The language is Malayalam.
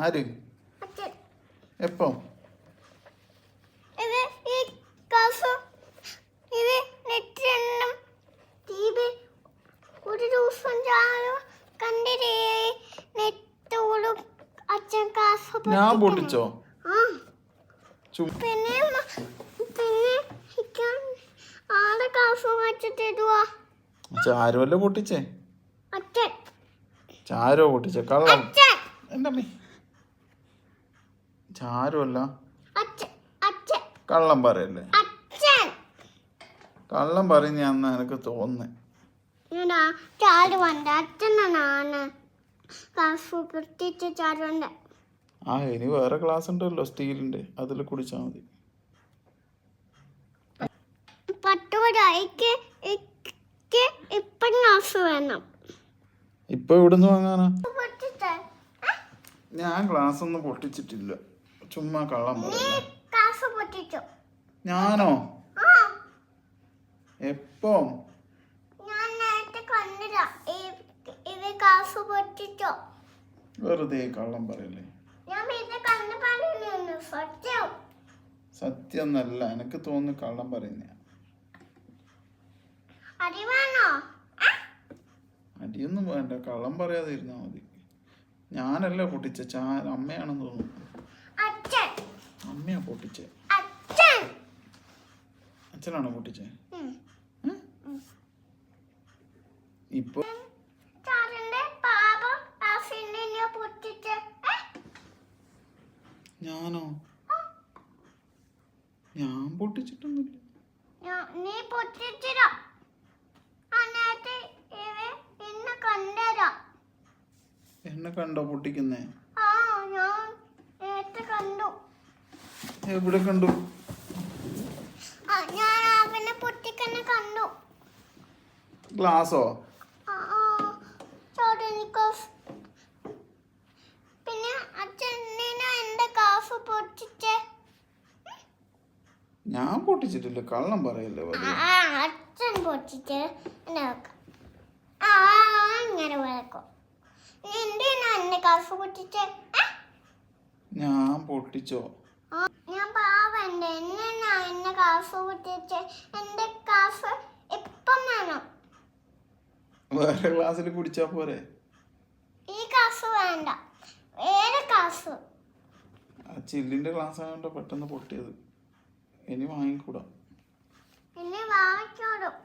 ആര്? എപ്പോ? ഞാൻ പൊട്ടിച്ചോ? ചാരുവല്ലേ പൊട്ടിച്ചേ? ചാരോ പൊട്ടിച്ചേ? കള്ളം. എൻ്റെ അമ്മേ, ചാരുവല്ല. കള്ളം പറയല്ലേ? കള്ളം പറയുന്ന അന്ന് എനിക്ക് തോന്നുന്നേ. ആ, ഇനി വേറെ ക്ലാസ് ഉണ്ടല്ലോ സ്റ്റീലിന്റെ, അതിൽ കുടിച്ചാ മതി. ഇപ്പൊ ഇവിടുന്ന് വാങ്ങാനാ? ഞാൻ ക്ലാസ് ഒന്നും പൊട്ടിച്ചിട്ടില്ല, ചുമ്മാ കള്ളം പറയല്ലേ. ഞാനോ? എപ്പോ? വെറുതെ കള്ളം പറയല്ലേ. സത്യം എന്നല്ല, എനിക്ക് തോന്നുന്നു കള്ളം പറയുന്ന. അടിയൊന്നും വേണ്ട, കള്ളം പറയാതെ ഇരുന്നാ മതി. ഞാനല്ല പൊട്ടിച്ച, അമ്മയാണെന്ന് തോന്നുന്നു. അമ്മയാ പൊട്ടിച്ചേ. അച്ഛനാണോ പൊട്ടിച്ചേ? ഇപ്പൊ ഞാനോ? ഞാൻ പൊട്ടിച്ചിട്ടൊന്നുമില്ല. എന്നെ കണ്ടോ പൊട്ടിക്കുന്നേ? എവിടെ കണ്ടു? ഗ്ലാസോ? ഞാൻ പൊട്ടിച്ചിട്ടില്ല, കള്ളം പറയല്ലേ. അച്ഛൻ പൊട്ടിച്ച് ഞാൻ പൊട്ടിച്ചോ? ഞാൻ പാവണ്ട്, എന്നെ കാസ് പൊട്ടിച്ച് എന്റെ കാസ് ഇപ്പം വേണം. വേറെ ക്ലാസ്സിൽ കുടിച്ചാ പോരെ? ഈ കാസ് വേണ്ട, വേറെ കാസ്. ആ ചില്ലിന്റെ ഗ്ലാസ് ആയതുകൊണ്ട് പെട്ടെന്ന് പൊട്ടിയത്. ഇനി വാങ്ങിക്കൂടാ. എന്നെ വാങ്ങിച്ചോടും.